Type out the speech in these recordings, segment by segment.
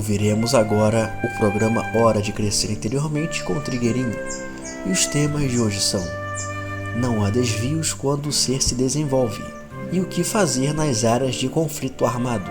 Ouviremos agora o programa Hora de Crescer Interiormente com Trigueirinho. E os temas de hoje são: não há desvios quando o ser se desenvolve, e o que fazer nas áreas de conflito armado.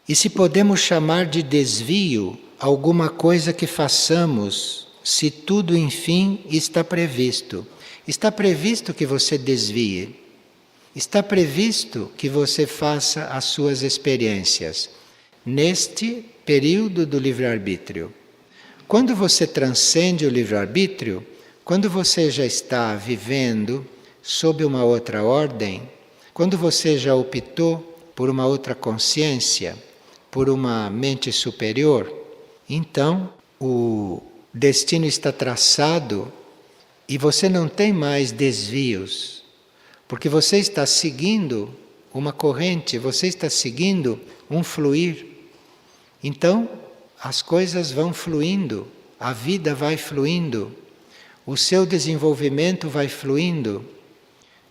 E se podemos chamar de desvio alguma coisa que façamos, se tudo, enfim, está previsto. Está previsto que você desvie. Está previsto que você faça as suas experiências neste período do livre-arbítrio. Quando você transcende o livre-arbítrio, quando você já está vivendo sob uma outra ordem, quando você já optou por uma outra consciência, por uma mente superior, então o destino está traçado e você não tem mais desvios, porque você está seguindo uma corrente, você está seguindo um fluir. Então as coisas vão fluindo, a vida vai fluindo, o seu desenvolvimento vai fluindo,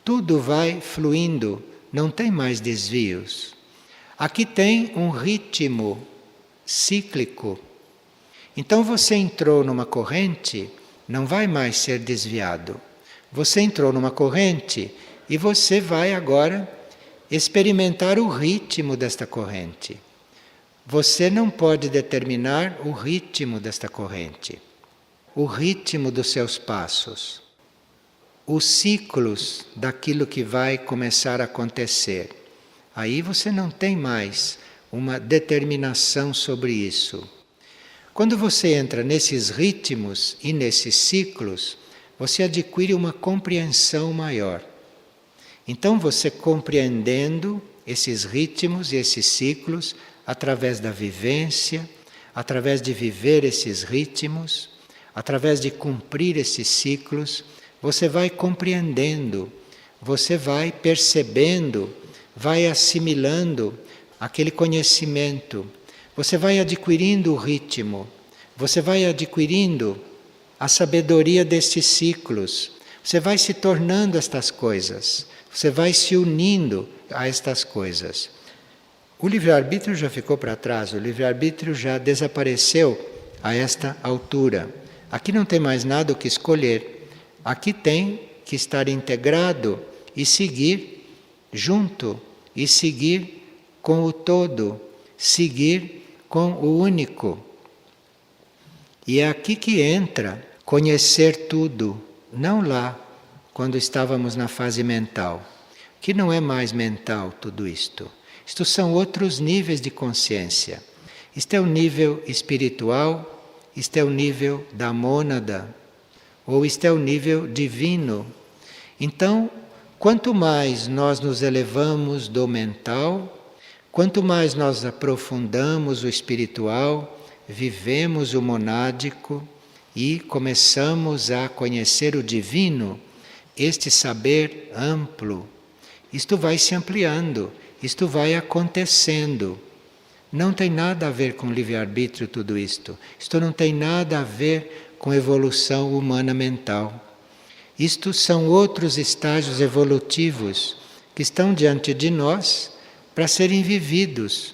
tudo vai fluindo, não tem mais desvios. Aqui tem um ritmo cíclico. Então você entrou numa corrente, não vai mais ser desviado. Você entrou numa corrente e você vai agora experimentar o ritmo desta corrente. Você não pode determinar o ritmo desta corrente, o ritmo dos seus passos, os ciclos daquilo que vai começar a acontecer. Aí você não tem mais uma determinação sobre isso. Quando você entra nesses ritmos e nesses ciclos, você adquire uma compreensão maior. Então você compreendendo esses ritmos e esses ciclos através da vivência, através de viver esses ritmos, através de cumprir esses ciclos, você vai compreendendo, você vai percebendo, vai assimilando aquele conhecimento, você vai adquirindo o ritmo, você vai adquirindo a sabedoria destes ciclos, você vai se tornando estas coisas, você vai se unindo a estas coisas. O livre-arbítrio já ficou para trás, o livre-arbítrio já desapareceu a esta altura. Aqui não tem mais nada o que escolher, aqui tem que estar integrado e seguir junto, e seguir com o todo, seguir com o único. E é aqui que entra conhecer tudo, não lá, quando estávamos na fase mental, que não é mais mental tudo isto. Isto são outros níveis de consciência. Isto é o nível espiritual, isto é o nível da mônada, ou isto é o nível divino. Então, quanto mais nós nos elevamos do mental, quanto mais nós aprofundamos o espiritual, vivemos o monádico e começamos a conhecer o divino, este saber amplo, isto vai se ampliando, isto vai acontecendo. Não tem nada a ver com livre-arbítrio tudo isto. Isto não tem nada a ver com evolução humana mental. Isto são outros estágios evolutivos que estão diante de nós para serem vividos.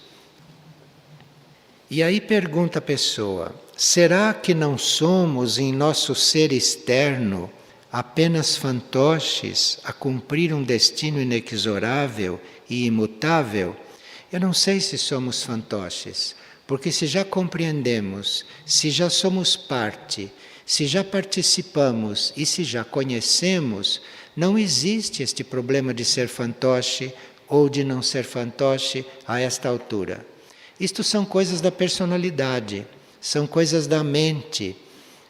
E aí pergunta a pessoa: será que não somos em nosso ser externo apenas fantoches a cumprir um destino inexorável e imutável? Eu não sei se somos fantoches, porque se já compreendemos, se já somos parte, se já participamos e se já conhecemos, não existe este problema de ser fantoche ou de não ser fantoche a esta altura. Isto são coisas da personalidade, são coisas da mente,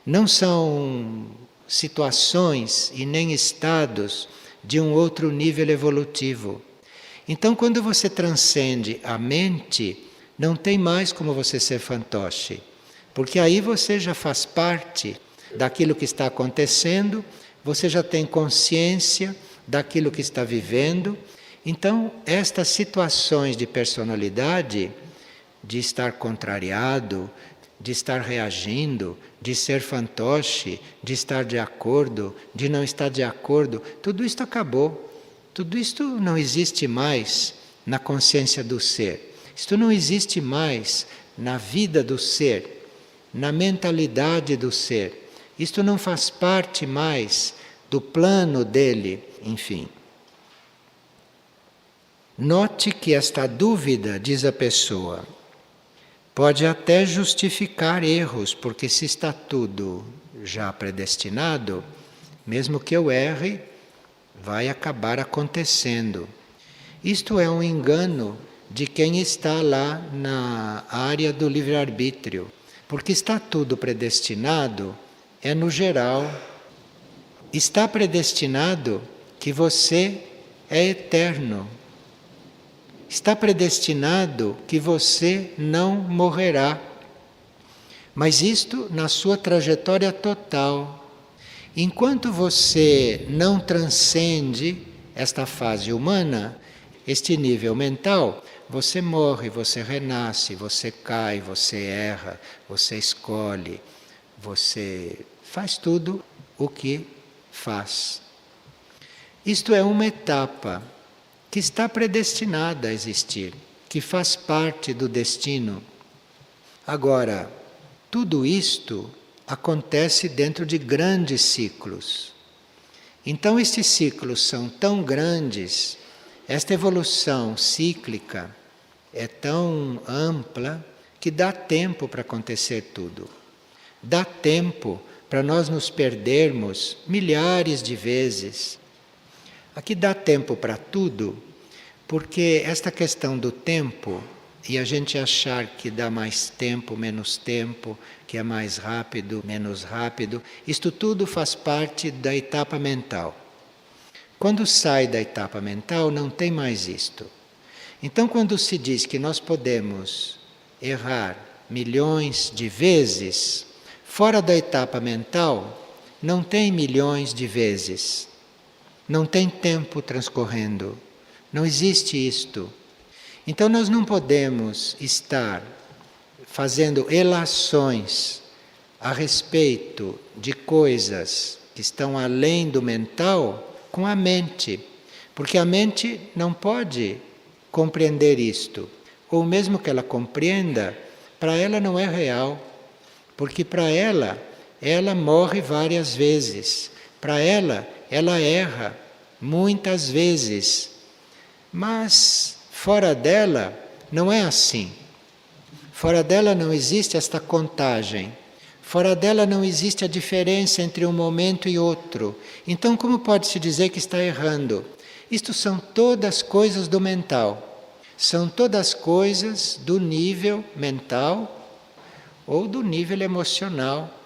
não são situações e nem estados de um outro nível evolutivo. Então, quando você transcende a mente, não tem mais como você ser fantoche. Porque aí você já faz parte daquilo que está acontecendo, você já tem consciência daquilo que está vivendo. Então, estas situações de personalidade, de estar contrariado, de estar reagindo, de ser fantoche, de estar de acordo, de não estar de acordo, tudo isto acabou. Tudo isto não existe mais na consciência do ser. Isto não existe mais na vida do ser, na mentalidade do ser. Isto não faz parte mais do plano dele, enfim. Note que esta dúvida, diz a pessoa, pode até justificar erros, porque se está tudo já predestinado, mesmo que eu erre, vai acabar acontecendo. Isto é um engano de quem está lá na área do livre-arbítrio, porque está tudo predestinado, é no geral. Está predestinado que você é eterno. Está predestinado que você não morrerá. Mas isto na sua trajetória total. Enquanto você não transcende esta fase humana, este nível mental, você morre, você renasce, você cai, você erra, você escolhe, você faz tudo o que faz. Isto é uma etapa que está predestinada a existir, que faz parte do destino. Agora, tudo isto acontece dentro de grandes ciclos. Então, estes ciclos são tão grandes, esta evolução cíclica é tão ampla, que dá tempo para acontecer tudo. Dá tempo para nós nos perdermos milhares de vezes. Aqui dá tempo para tudo, porque esta questão do tempo, e a gente achar que dá mais tempo, menos tempo, que é mais rápido, menos rápido, isto tudo faz parte da etapa mental. Quando sai da etapa mental, não tem mais isto. Então, quando se diz que nós podemos errar milhões de vezes, fora da etapa mental, não tem milhões de vezes. Não tem tempo transcorrendo. Não existe isto. Então nós não podemos estar fazendo relações a respeito de coisas que estão além do mental com a mente. Porque a mente não pode compreender isto. Ou mesmo que ela compreenda, para ela não é real. Porque para ela morre várias vezes. Para ela erra muitas vezes. Mas fora dela não é assim. Fora dela não existe esta contagem. Fora dela não existe a diferença entre um momento e outro. Então, como pode-se dizer que está errando? Isto são todas coisas do mental. São todas coisas do nível mental ou do nível emocional,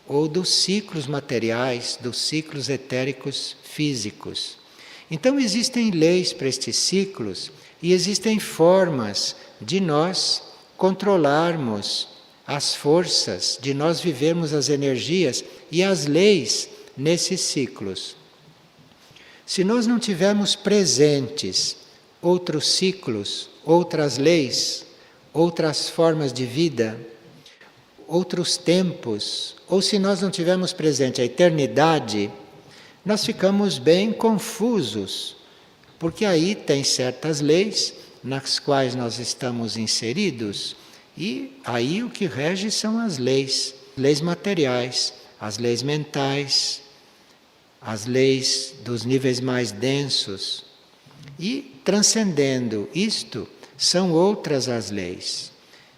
ou dos ciclos materiais, dos ciclos etéricos físicos. Então existem leis para estes ciclos e existem formas de nós controlarmos as forças, de nós vivermos as energias e as leis nesses ciclos. Se nós não tivermos presentes outros ciclos, outras leis, outras formas de vida, outros tempos, ou se nós não tivermos presente a eternidade, nós ficamos bem confusos, porque aí tem certas leis nas quais nós estamos inseridos, e aí o que rege são as leis materiais, as leis mentais, as leis dos níveis mais densos, e transcendendo isto, são outras as leis.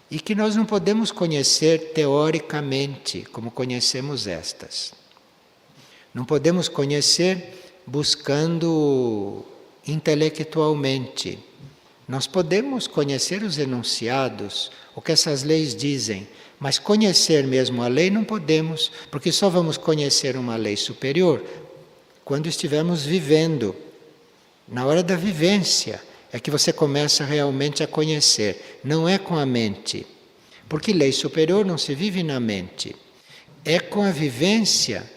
E que nós não podemos conhecer teoricamente, como conhecemos estas. Não podemos conhecer buscando intelectualmente. Nós podemos conhecer os enunciados, o que essas leis dizem, mas conhecer mesmo a lei não podemos, porque só vamos conhecer uma lei superior quando estivermos vivendo. Na hora da vivência é que você começa realmente a conhecer, não é com a mente. Porque lei superior não se vive na mente. É com a vivência,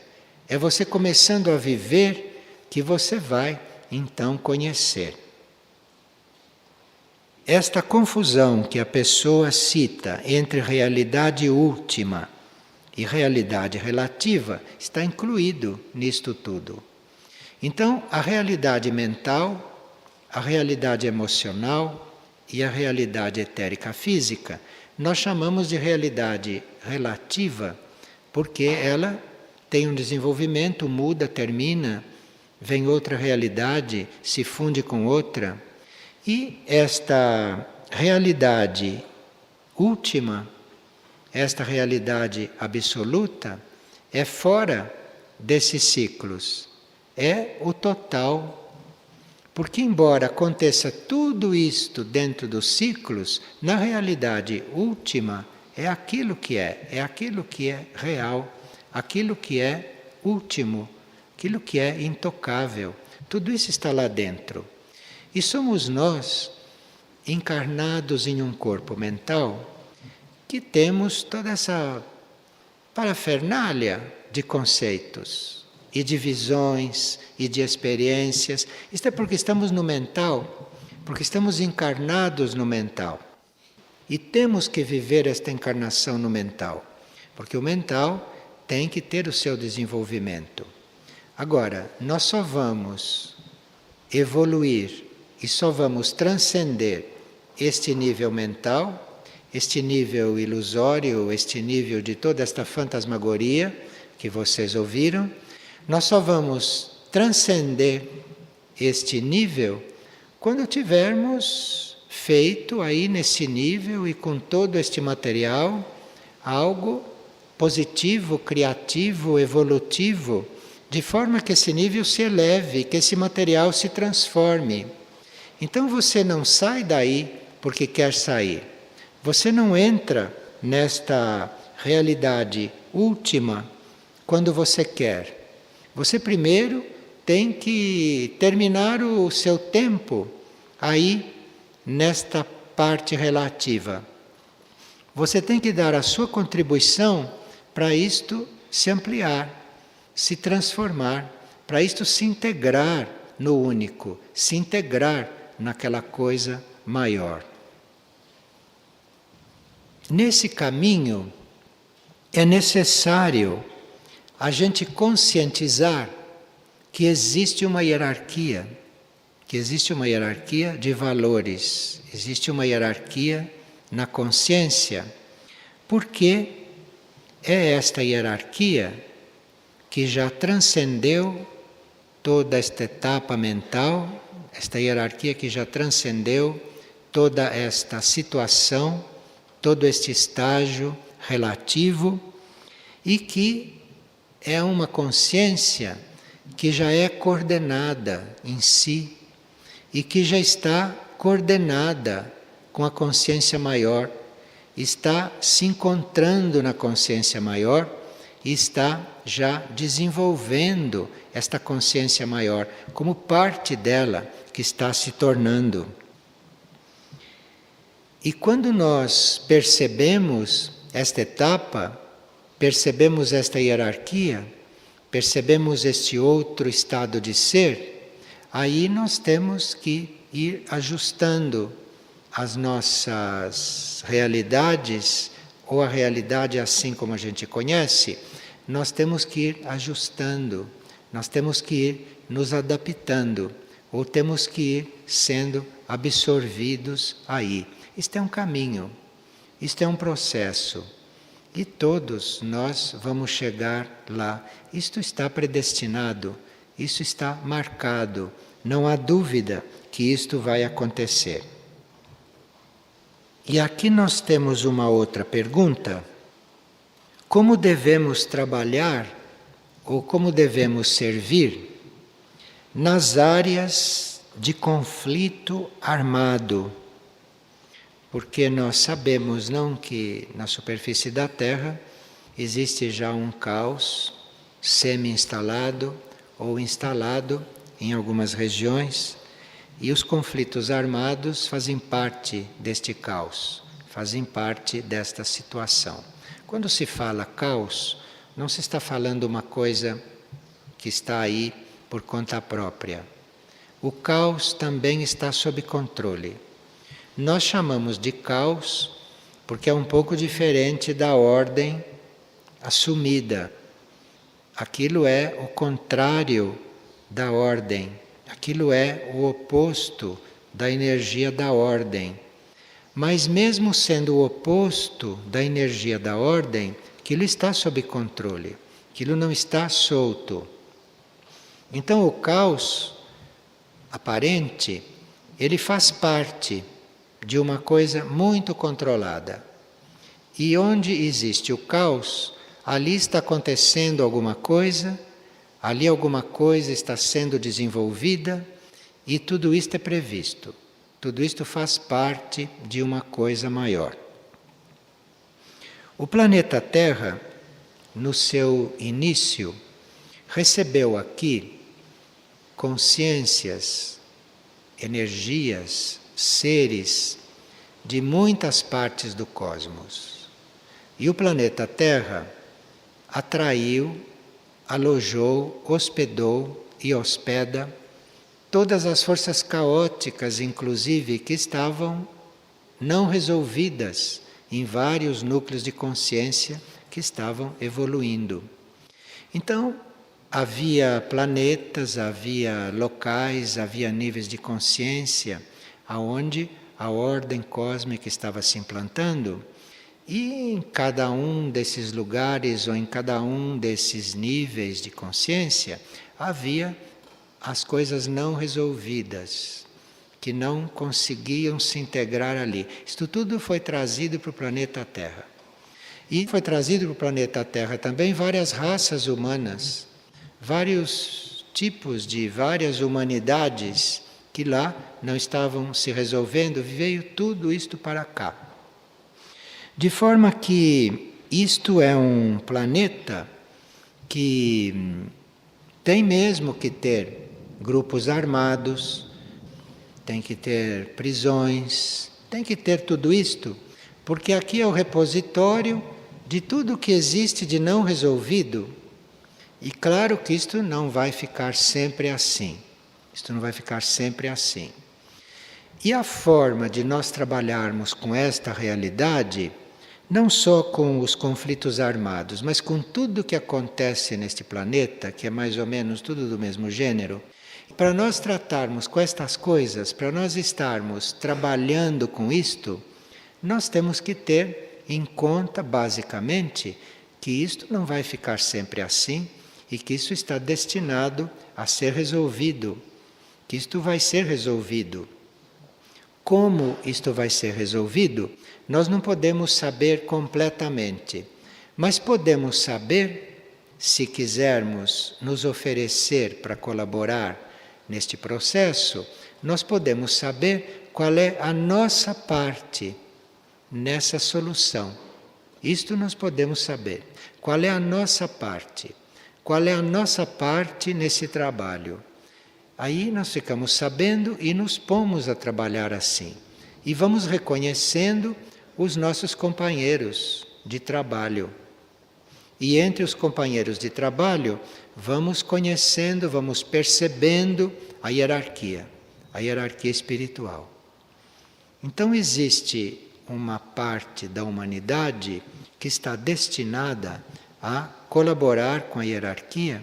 é você começando a viver que você vai então conhecer. Esta confusão que a pessoa cita entre realidade última e realidade relativa está incluído nisto tudo. Então, a realidade mental, a realidade emocional e a realidade etérica física, nós chamamos de realidade relativa, porque ela tem um desenvolvimento, muda, termina, vem outra realidade, se funde com outra. E esta realidade última, esta realidade absoluta, é fora desses ciclos, é o total. Porque, embora aconteça tudo isto dentro dos ciclos, na realidade última é aquilo que é aquilo que é real, aquilo que é último, aquilo que é intocável. Tudo isso está lá dentro. E somos nós, encarnados em um corpo mental, que temos toda essa parafernália de conceitos, e de visões, e de experiências. Isto é porque estamos no mental, porque estamos encarnados no mental. E temos que viver esta encarnação no mental, porque o mental tem que ter o seu desenvolvimento. Agora, nós só vamos evoluir e só vamos transcender este nível mental, este nível ilusório, este nível de toda esta fantasmagoria que vocês ouviram. Nós só vamos transcender este nível quando tivermos feito aí nesse nível e com todo este material algo positivo, criativo, evolutivo, de forma que esse nível se eleve, que esse material se transforme. Então você não sai daí porque quer sair. Você não entra nesta realidade última quando você quer. Você primeiro tem que terminar o seu tempo aí nesta parte relativa. Você tem que dar a sua contribuição para isto se ampliar, se transformar, para isto se integrar no único, se integrar naquela coisa maior. Nesse caminho é necessário a gente conscientizar que existe uma hierarquia, de valores, existe uma hierarquia na consciência, porque é esta hierarquia que já transcendeu toda esta etapa mental, esta hierarquia que já transcendeu toda esta situação, todo este estágio relativo, e que é uma consciência que já é coordenada em si e que já está coordenada com a consciência maior, está se encontrando na consciência maior e está já desenvolvendo esta consciência maior como parte dela que está se tornando. E quando nós percebemos esta etapa, percebemos esta hierarquia, percebemos este outro estado de ser, aí nós temos que ir ajustando as nossas realidades, ou a realidade assim como a gente conhece, nós temos que ir ajustando, nós temos que ir nos adaptando, ou temos que ir sendo absorvidos aí. Isto é um caminho, isto é um processo. E todos nós vamos chegar lá. Isto está predestinado, isso está marcado. Não há dúvida que isto vai acontecer. E aqui nós temos uma outra pergunta. Como devemos trabalhar ou como devemos servir nas áreas de conflito armado? Porque nós sabemos não que na superfície da Terra existe já um caos semi-instalado ou instalado em algumas regiões, e os conflitos armados fazem parte deste caos, fazem parte desta situação. Quando se fala caos, não se está falando uma coisa que está aí por conta própria. O caos também está sob controle. Nós chamamos de caos porque é um pouco diferente da ordem assumida. Aquilo é o contrário da ordem, aquilo é o oposto da energia da ordem. Mas mesmo sendo o oposto da energia da ordem, aquilo está sob controle, aquilo não está solto. Então o caos aparente, ele faz parte de uma coisa muito controlada. E onde existe o caos, ali está acontecendo alguma coisa, ali alguma coisa está sendo desenvolvida e tudo isto é previsto. Tudo isto faz parte de uma coisa maior. O planeta Terra, no seu início, recebeu aqui consciências, energias, seres de muitas partes do cosmos. E o planeta Terra atraiu, alojou, hospedou e hospeda todas as forças caóticas, inclusive, que estavam não resolvidas em vários núcleos de consciência que estavam evoluindo. Então, havia planetas, havia locais, havia níveis de consciência aonde a ordem cósmica estava se implantando, e em cada um desses lugares ou em cada um desses níveis de consciência havia as coisas não resolvidas, que não conseguiam se integrar ali. Isto tudo foi trazido para o planeta Terra. E foi trazido para o planeta Terra também várias raças humanas, vários tipos de várias humanidades que lá não estavam se resolvendo, veio tudo isto para cá. De forma que isto é um planeta que tem mesmo que ter grupos armados, tem que ter prisões, tem que ter tudo isto, porque aqui é o repositório de tudo que existe de não resolvido. E claro que isto não vai ficar sempre assim. Isto não vai ficar sempre assim. E a forma de nós trabalharmos com esta realidade, não só com os conflitos armados, mas com tudo que acontece neste planeta, que é mais ou menos tudo do mesmo gênero, para nós tratarmos com estas coisas, para nós estarmos trabalhando com isto, nós temos que ter em conta, basicamente, que isto não vai ficar sempre assim e que isso está destinado a ser resolvido, que isto vai ser resolvido. Como isto vai ser resolvido, nós não podemos saber completamente, mas podemos saber, se quisermos nos oferecer para colaborar neste processo, nós podemos saber qual é a nossa parte nessa solução. Isto nós podemos saber. Qual é a nossa parte? Qual é a nossa parte nesse trabalho? Aí nós ficamos sabendo e nos pomos a trabalhar assim. E vamos reconhecendo os nossos companheiros de trabalho. E entre os companheiros de trabalho, vamos conhecendo, vamos percebendo a hierarquia espiritual. Então existe uma parte da humanidade que está destinada a colaborar com a hierarquia,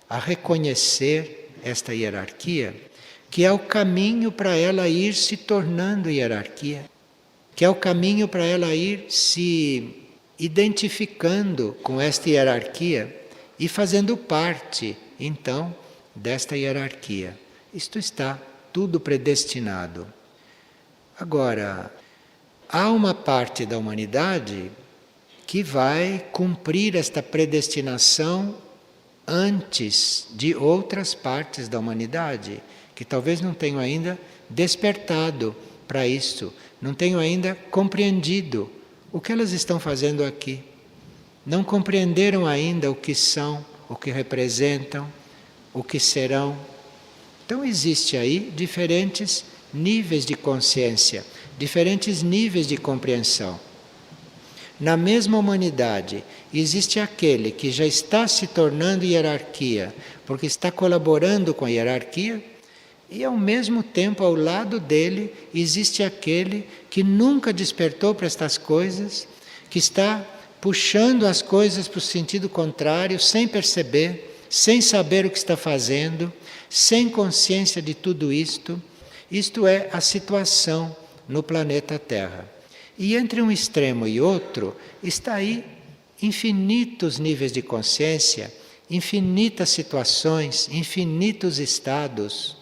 a reconhecer esta hierarquia, que é o caminho para ela ir se tornando hierarquia, que é o caminho para ela ir se identificando com esta hierarquia e fazendo parte, então, desta hierarquia. Isto está tudo predestinado. Agora, há uma parte da humanidade que vai cumprir esta predestinação antes de outras partes da humanidade, que talvez não tenham ainda despertado para isso, não tenham ainda compreendido o que elas estão fazendo aqui. Não compreenderam ainda o que são, o que representam, o que serão. Então existe aí diferentes níveis de consciência, diferentes níveis de compreensão. Na mesma humanidade, existe aquele que já está se tornando hierarquia, porque está colaborando com a hierarquia, e ao mesmo tempo, ao lado dele, existe aquele que nunca despertou para estas coisas, que está puxando as coisas para o sentido contrário, sem perceber, sem saber o que está fazendo, sem consciência de tudo isto. Isto é a situação no planeta Terra. E entre um extremo e outro, está aí infinitos níveis de consciência, infinitas situações, infinitos estados.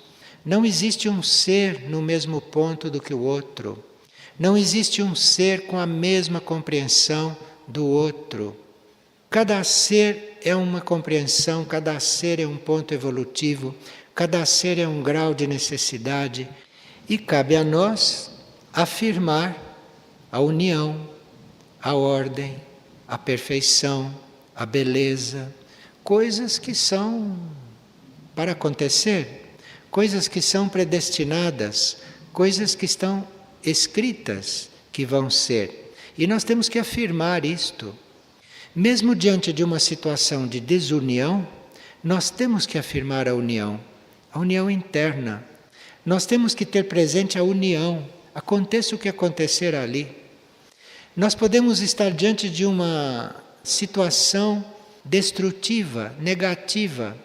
Não existe um ser no mesmo ponto do que o outro. Não existe um ser com a mesma compreensão do outro. Cada ser é uma compreensão, cada ser é um ponto evolutivo, cada ser é um grau de necessidade. E cabe a nós afirmar a união, a ordem, a perfeição, a beleza, coisas que são para acontecer, coisas que são predestinadas, coisas que estão escritas que vão ser. E nós temos que afirmar isto. Mesmo diante de uma situação de desunião, nós temos que afirmar a união interna. Nós temos que ter presente a união, aconteça o que acontecer ali. Nós podemos estar diante de uma situação destrutiva, negativa.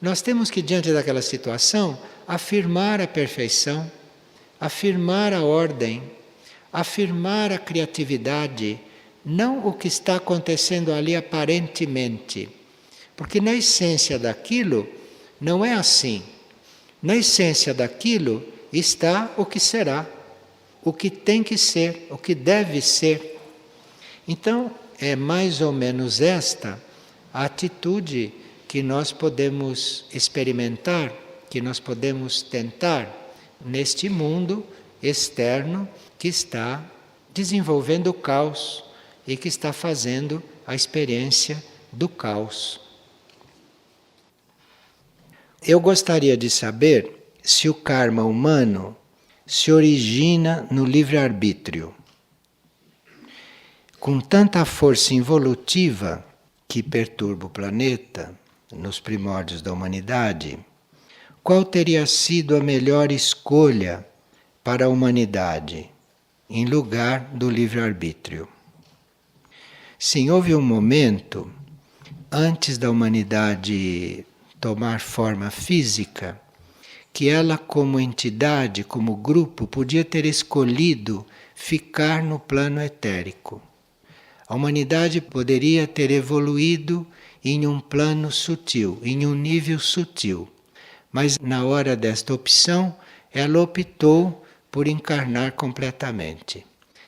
Nós temos que, diante daquela situação, afirmar a perfeição, afirmar a ordem, afirmar a criatividade, não o que está acontecendo ali aparentemente. Porque na essência daquilo não é assim. Na essência daquilo está o que será, o que tem que ser, o que deve ser. Então, é mais ou menos esta a atitude que nós podemos experimentar, que nós podemos tentar neste mundo externo que está desenvolvendo o caos e que está fazendo a experiência do caos. Eu gostaria de saber se o karma humano se origina no livre-arbítrio. Com tanta força involutiva que perturba o planeta, nos primórdios da humanidade, qual teria sido a melhor escolha para a humanidade, em lugar do livre-arbítrio? Sim, houve um momento, antes da humanidade tomar forma física, que ela, como entidade, como grupo, podia ter escolhido ficar no plano etérico. A humanidade poderia ter evoluído em um plano sutil, em um nível sutil. Mas na hora desta opção, ela optou por encarnar completamente.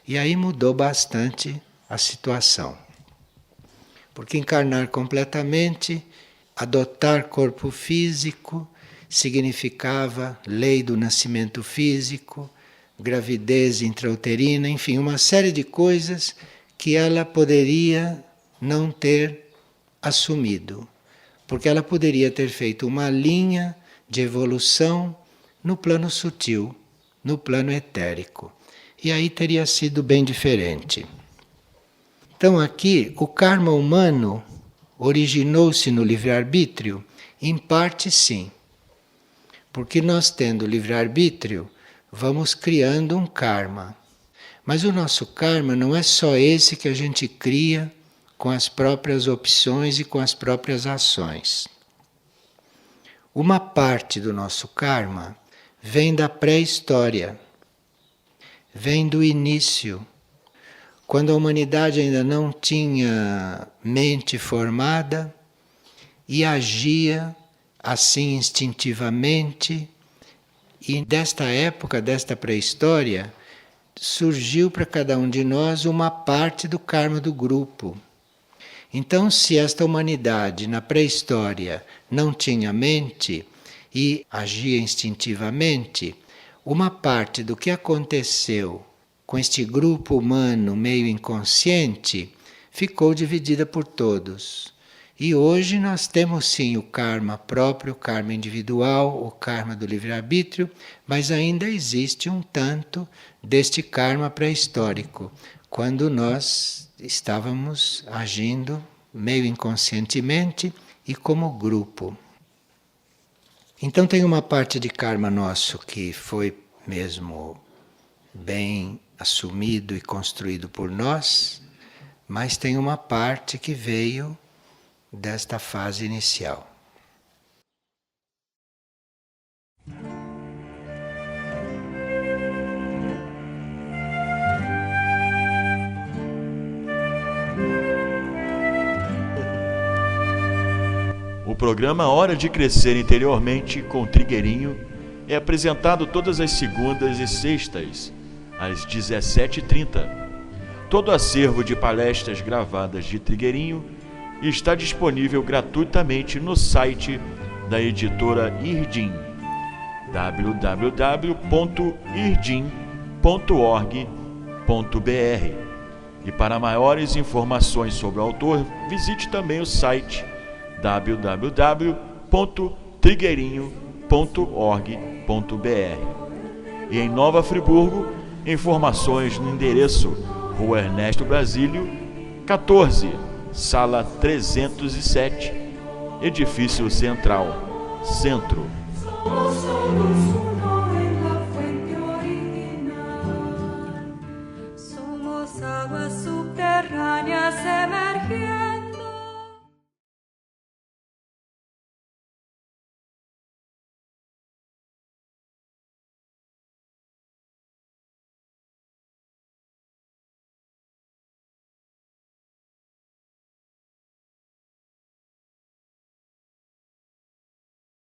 E aí mudou bastante a situação. Porque encarnar completamente, adotar corpo físico, significava lei do nascimento físico, gravidez intrauterina, enfim, uma série de coisas que ela poderia não ter assumido, porque ela poderia ter feito uma linha de evolução no plano sutil, no plano etérico, e aí teria sido bem diferente. Então aqui, o karma humano originou-se no livre-arbítrio? Em parte sim. Porque nós, tendo livre-arbítrio, vamos criando um karma. Mas o nosso karma não é só esse que a gente cria com as próprias opções e com as próprias ações. Uma parte do nosso karma vem da pré-história, vem do início, quando a humanidade ainda não tinha mente formada e agia assim instintivamente, e desta época, desta pré-história, surgiu para cada um de nós uma parte do karma do grupo. Então, se esta humanidade na pré-história não tinha mente e agia instintivamente, uma parte do que aconteceu com este grupo humano meio inconsciente ficou dividida por todos. E hoje nós temos sim o karma próprio, o karma individual, o karma do livre-arbítrio, mas ainda existe um tanto deste karma pré-histórico, quando nós estávamos agindo meio inconscientemente e como grupo. Então tem uma parte de karma nosso que foi mesmo bem assumido e construído por nós, mas tem uma parte que veio desta fase inicial. O programa Hora de Crescer Interiormente com Trigueirinho é apresentado todas as segundas e sextas, às 17h30. Todo acervo de palestras gravadas de Trigueirinho está disponível gratuitamente no site da editora Irdim, www.irdim.org.br. E para maiores informações sobre o autor, visite também o site www.trigueirinho.org.br. E em Nova Friburgo, informações no endereço Rua Ernesto Brasílio, 14, Sala 307, Edifício Central, Centro.